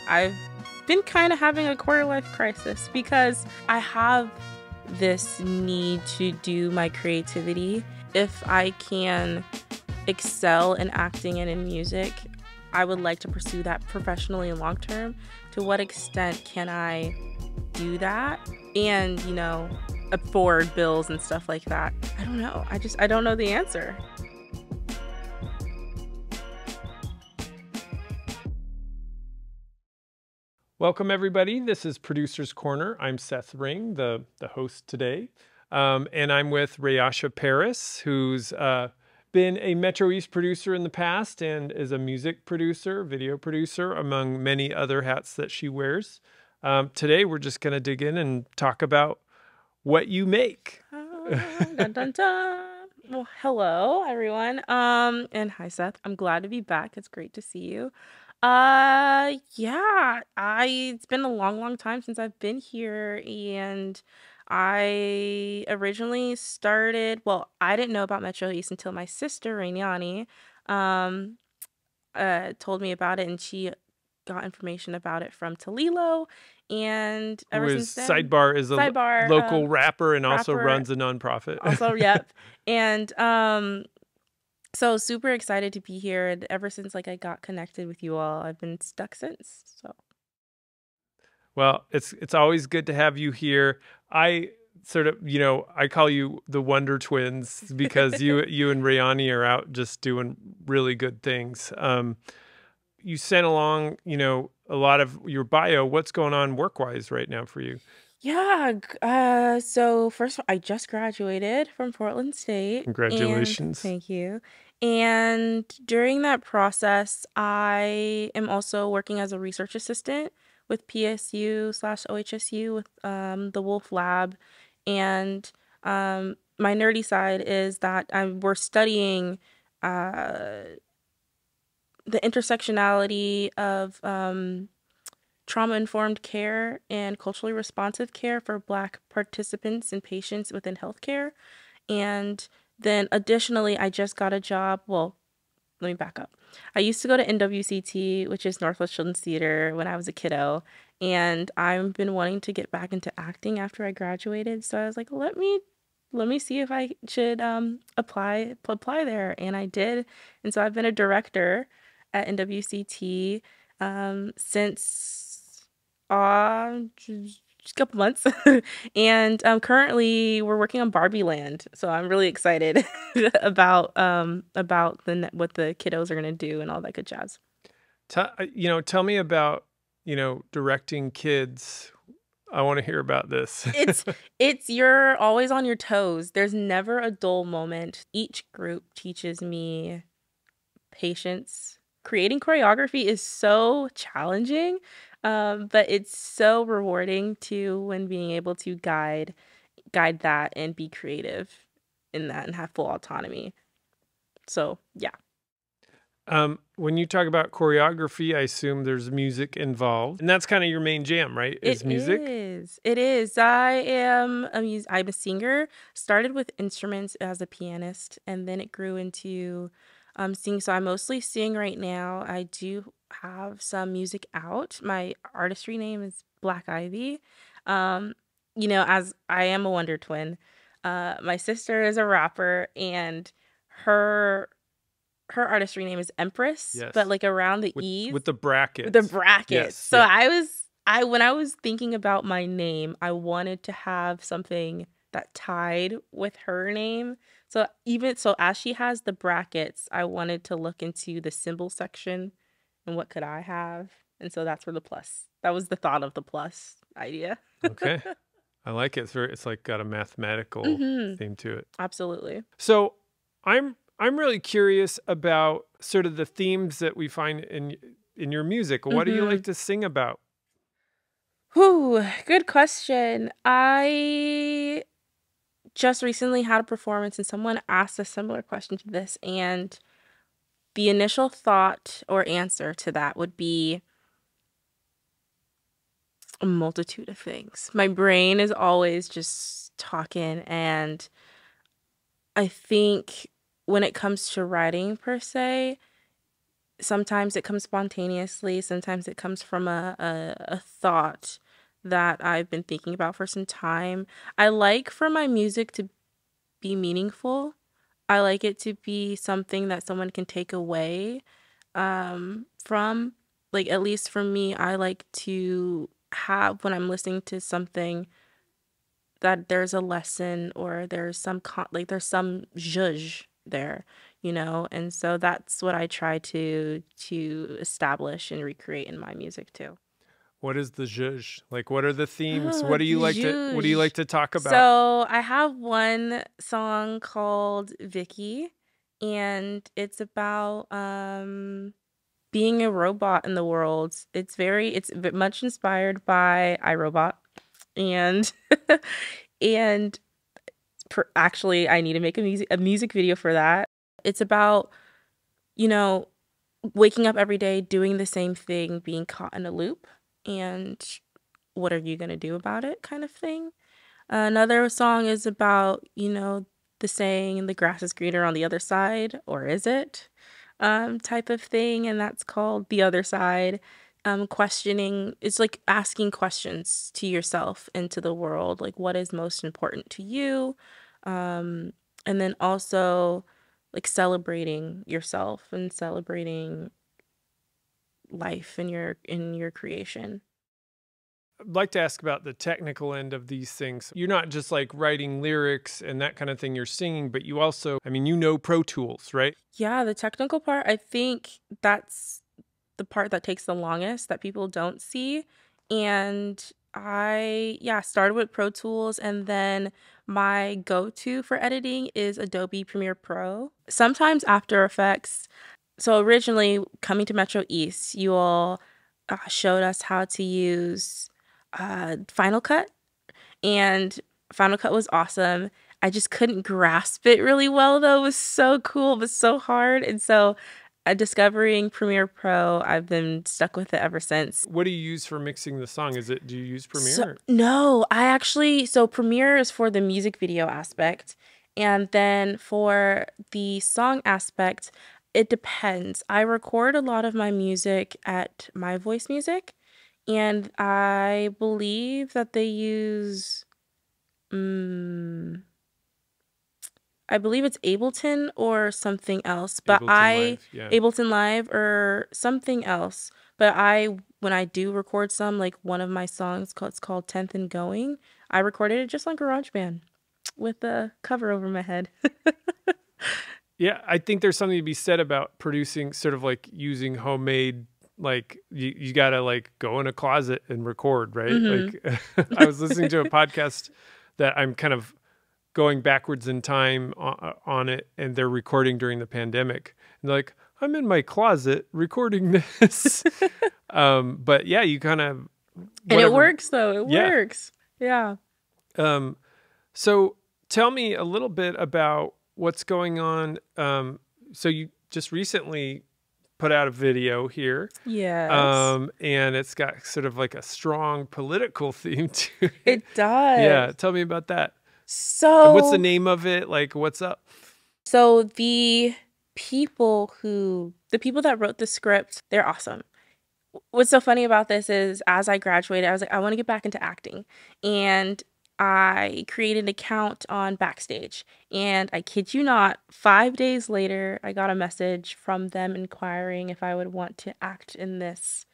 I've been kind of having a quarter life crisis because I have this need to do my creativity. If I can excel in acting and in music, I would like to pursue that professionally and long term. To what extent can I do that and, afford bills and stuff like that? I don't know. I don't know the answer. Welcome, everybody. This is Producer's Corner. I'm Seth Ring, the host today. And I'm with Raiyasha Paris, who's been a MetroEast producer in the past and is a music producer, video producer, among many other hats that she wears. Today, we're just going to dig in and talk about what you make. Dun, dun, dun. Well, hello, everyone. And hi, Seth. I'm glad to be back. It's great to see you. Yeah, it's been a long time since I've been here, and I originally started, well, I didn't know about MetroEast until my sister, Raiyani, told me about it, and she got information about it from Talilo, and ever since then, Sidebar is a Sidebar, local rapper and also rapper, runs a nonprofit. also, yep. And, so super excited to be here, and ever since I got connected with you all, I've been stuck since. So, well, it's always good to have you here. I sort of, I call you the Wonder Twins because you and Raiyani are out just doing really good things. You sent along, a lot of your bio. What's going on work-wise right now for you? Yeah, so first of all, I just graduated from Portland State. Congratulations. Thank you. And during that process, I am also working as a research assistant with PSU/OHSU with the Wolf Lab. And my nerdy side is that we're studying the intersectionality of trauma-informed care and culturally responsive care for Black participants and patients within healthcare. And then additionally, I just got a job. Well, let me back up. I used to go to NWCT, which is Northwest Children's Theater, when I was a kiddo. And I've been wanting to get back into acting after I graduated. So I was like, let me see if I should apply there. And I did. And so I've been a director at NWCT since just a couple months. And currently we're working on Barbie Land, so I'm really excited about what the kiddos are gonna do and all that good jazz. Tell me about directing kids. I want to hear about this. It's you're always on your toes. There's never a dull moment. Each group teaches me patience. Creating choreography is so challenging, but it's so rewarding too when being able to guide that and be creative in that and have full autonomy. So yeah. When you talk about choreography, I assume there's music involved, and that's kind of your main jam, right? Is music? It is. I'm a singer. Started with instruments as a pianist, and then it grew into sing. So I mostly sing right now. I do have some music out. My artistry name is BLK+IVY. As I am a Wonder Twin. My sister is a rapper, and her artistry name is Empress, yes, but around the E's with the brackets. Yes, so yeah. When I was thinking about my name, I wanted to have something that tied with her name. So as she has the brackets, I wanted to look into the symbol section and what could I have? And so that's where that was the thought of the plus idea. Okay. I like it. It's got a mathematical theme to it. Absolutely. So I'm really curious about sort of the themes that we find in your music. What do you like to sing about? Good question. I just recently had a performance and someone asked a similar question to this, and the initial thought or answer to that would be a multitude of things. My brain is always just talking, and I think when it comes to writing per se, Sometimes it comes spontaneously, sometimes it comes from a thought that I've been thinking about for some time. I like for my music to be meaningful. I like it to be something that someone can take away from. Like, at least for me, I like to have, when I'm listening to something, that there's a lesson or there's some like there's some zhuzh there, you know? And so that's what I try to establish and recreate in my music too. What is the zhuzh? Like, what are the themes? Oh, the What do you like zhuzh. to talk about? So I have one song called Vicky, and it's about being a robot in the world. It's much inspired by iRobot, and and actually I need to make a music video for that. It's about, you know, waking up every day doing the same thing, being caught in a loop, and what are you going to do about it, kind of thing. Another song is about, the saying, the grass is greener on the other side, or is it? Type of thing. And that's called The Other Side. Questioning, it's like asking questions to yourself and to the world, like what is most important to you? Um, and then also like celebrating yourself and celebrating life in your creation. I'd like to ask about the technical end of these things. You're not just like writing lyrics and that kind of thing, you're singing, but you also, I mean, you know Pro Tools, right? Yeah, the technical part, I think that's the part that takes the longest that people don't see. And yeah, started with Pro Tools, and then my go-to for editing is Adobe Premiere Pro. Sometimes After Effects. So originally coming to Metro East, you all showed us how to use Final Cut, and Final Cut was awesome. I just couldn't grasp it really well though. It was so cool, but so hard. And so discovering Premiere Pro, I've been stuck with it ever since. What do you use for mixing the song? Do you use So Premiere? no, so Premiere is for the music video aspect. And then for the song aspect, it depends. I record a lot of my music at My Voice Music, and I believe that they use mm, I believe it's Ableton or something else, but Ableton Live, yeah. Ableton Live or something else. But when I do record some, like one of my songs it's called 10th and Going, I recorded it just on GarageBand with the cover over my head. Yeah, I think there's something to be said about producing, sort of like using homemade, like you got to like go in a closet and record, right? Hmm. Like I was listening to a podcast that I'm kind of going backwards in time on it, and they're recording during the pandemic. And they're like, I'm in my closet recording this. But yeah, you kind of, And it whatever. works though. It Yeah. works. Yeah. Um, so tell me a little bit about what's going on. So you just recently put out a video here, Yes. and it's got sort of like a strong political theme to it. It does. Yeah, tell me about that. And what's the So, name of it? Like, what's up? so the people that wrote the script, they're awesome. What's so funny about this is as I graduated, I was like, I want to get back into acting. And I created an account on Backstage. And I kid you not, 5 days later, I got a message from them inquiring if I would want to act in this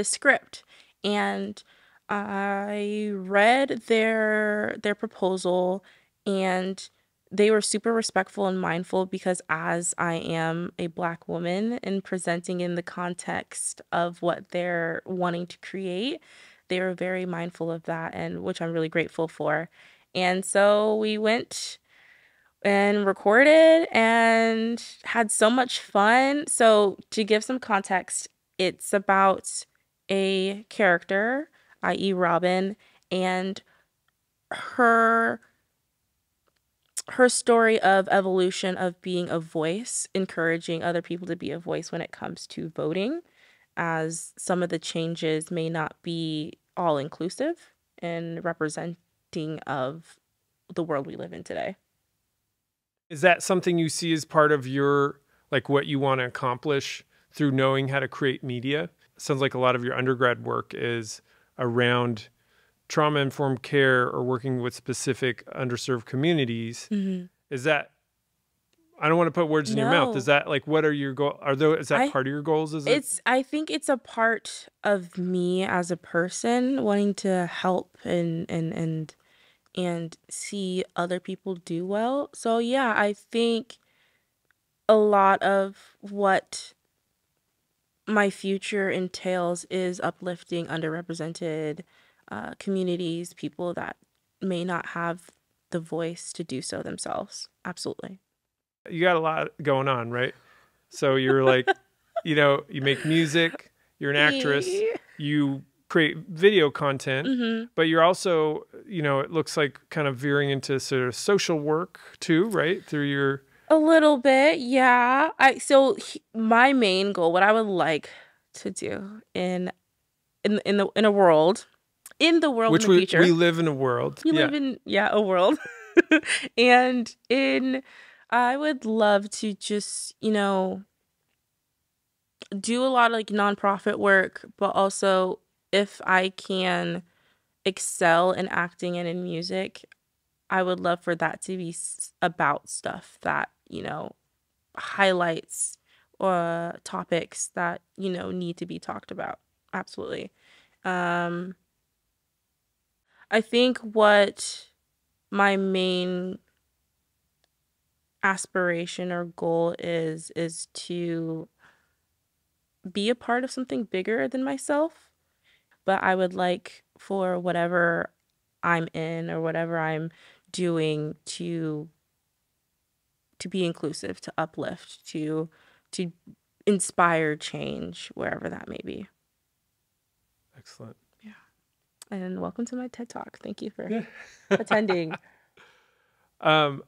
script. And I read their proposal, and they were super respectful and mindful because as I am a Black woman and presenting in the context of what they're wanting to create, they were very mindful of that, and which I'm really grateful for. And so we went and recorded and had so much fun. So to give some context, it's about a character, i.e. Robin, and her her story of evolution of being a voice, encouraging other people to be a voice when it comes to voting, as some of the changes may not be all inclusive and representing of the world we live in today. Is that something you see as part of your, like, what you want to accomplish through knowing how to create media. Sounds like a lot of your undergrad work is around trauma-informed care or working with specific underserved communities. Mm-hmm. Is that, I don't want to put words in your mouth. Is No, that like, what are your goals? Is that I part of your goals? Is it? I think it's a part of me as a person wanting to help and see other people do well. So yeah, I think a lot of what my future entails is uplifting underrepresented communities, people that may not have the voice to do so themselves. Absolutely. You got a lot going on, right? So you're like, you make music, you're an actress, you create video content, Mm-hmm. but you're also, it looks like kind of veering into sort of social work too, right? Through your, A little bit, yeah. My main goal, what I would like to do in a world, in the world in which the we future, live in a world. we Yeah. live in, yeah, a world, and in I would love to just do a lot of like nonprofit work, but also if I can excel in acting and in music, I would love for that to be about stuff that highlights topics that need to be talked about. Absolutely. um I think what my main aspiration or goal is to be a part of something bigger than myself, but I would like for whatever I'm in or whatever I'm doing to be inclusive, to uplift, to inspire change wherever that may be. Excellent. Yeah. And welcome to my TED Talk. Thank you for Yeah. attending. um,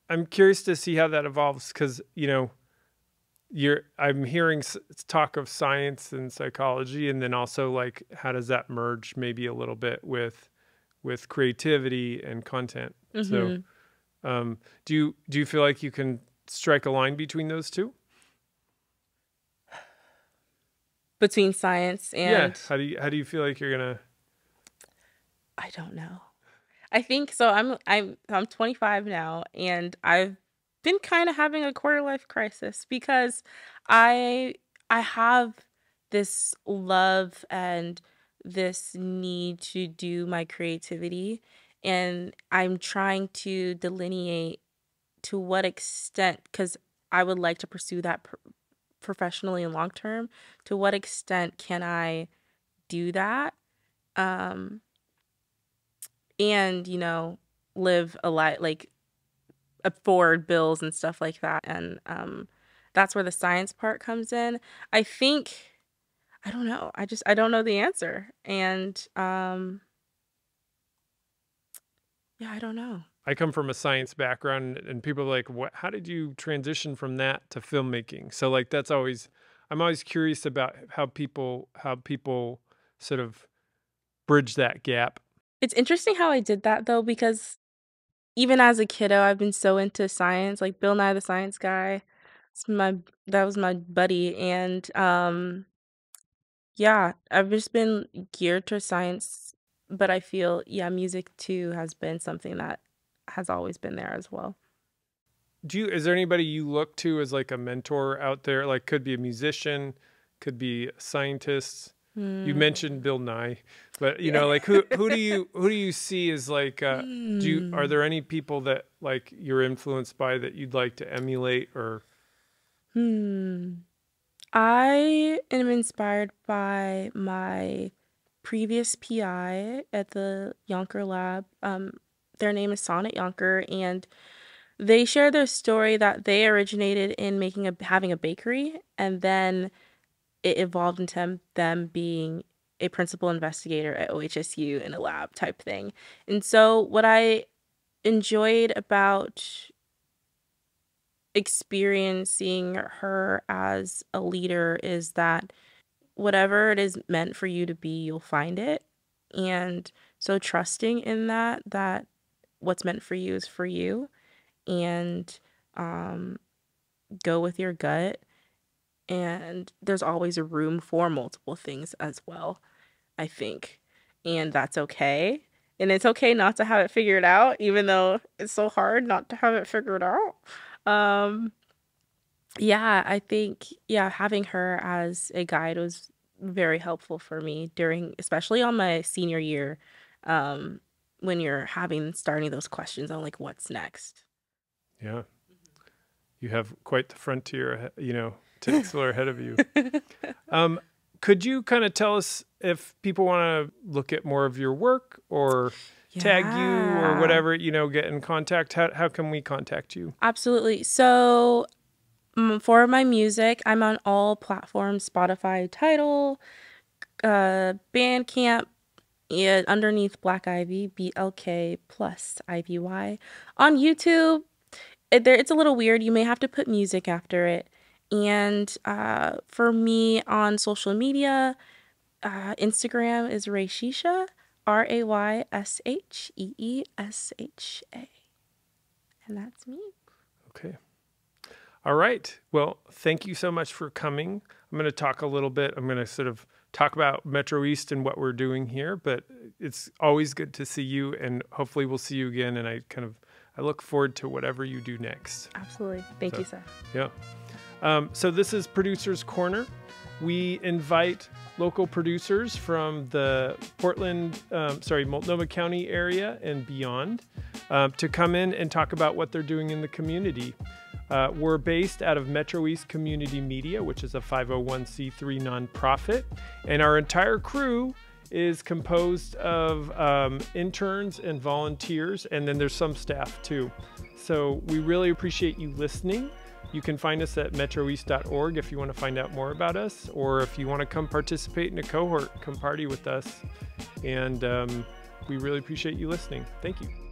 I'm curious to see how that evolves because, I'm hearing talk of science and psychology, and then also like how does that merge maybe a little bit with creativity and content. So Hmm. do you feel like you can strike a line between those two? Between science Yeah. and How do you feel like you're gonna? I don't know. I think so. I'm 25 now, and I've been kind of having a quarter life crisis because I I have this love and this need to do my creativity, and I'm trying to delineate to what extent, because I would like to pursue that professionally and long term. To what extent can I do that? Um, and live a life like afford bills and stuff like that. And that's where the science part comes in. I think I don't know. I don't know the answer. And yeah, I don't know. I come from a science background, and people are like, "What? How did you transition from that to filmmaking?" So like I'm always curious about how people sort of bridge that gap. It's interesting how I did that though, because even as a kiddo, I've been so into science, like Bill Nye the Science Guy. It's my That was my buddy, and yeah, I've just been geared to science, but I feel, yeah, music too has been something that has always been there as well. Is there anybody you look to as like a mentor out there? Like could be a musician, could be a scientist. You Hmm. mentioned Bill Nye, but Yeah. like who do you see as like are Hmm. there any people that like you're influenced by that you'd like to emulate or Hmm. I am inspired by my previous PI at the Yonker Lab. Their name is Sonnet Yonker, and they share their story that they originated in having a bakery, and then it evolved into them being a principal investigator at OHSU in a lab type thing. And so what I enjoyed about experiencing her as a leader is that whatever it is meant for you to be, you'll find it. And so trusting in that what's meant for you is for you, and um, go with your gut and there's always a room for multiple things as well, I think. And that's okay. And it's okay not to have it figured out, even though it's so hard not to have it figured out. Um, yeah, I think, yeah, having her as a guide was very helpful for me during, especially on my senior year, um, when you're starting those questions on like what's next. Yeah. You have quite the frontier, to explore ahead of you. Could you kind of tell us if people want to look at more of your work or tag you or Yeah, whatever, get in contact? How can we contact you? absolutely. So, for my music, I'm on all platforms: Spotify, Tidal, Bandcamp, and underneath Black Ivy, BLK+IVY. On YouTube, it's a little weird. You may have to put music after it. And for me on social media, Instagram is Raiyasha, Rayyesha. And that's me. Okay. All right. Well, thank you so much for coming. I'm going to talk a little bit. I'm going to sort of talk about Metro East and what we're doing here, but it's always good to see you, and hopefully we'll see you again. And I look forward to whatever you do next. Absolutely. Thank you, Seth. Yeah. So this is Producer's Corner. We invite local producers from the Multnomah County area and beyond to come in and talk about what they're doing in the community. We're based out of MetroEast Community Media, which is a 501c3 nonprofit, and our entire crew is composed of interns and volunteers, and then there's some staff too. So we really appreciate you listening. You can find us at metroeast.org if you want to find out more about us, or if you want to come participate in a cohort, come party with us. And we really appreciate you listening. Thank you.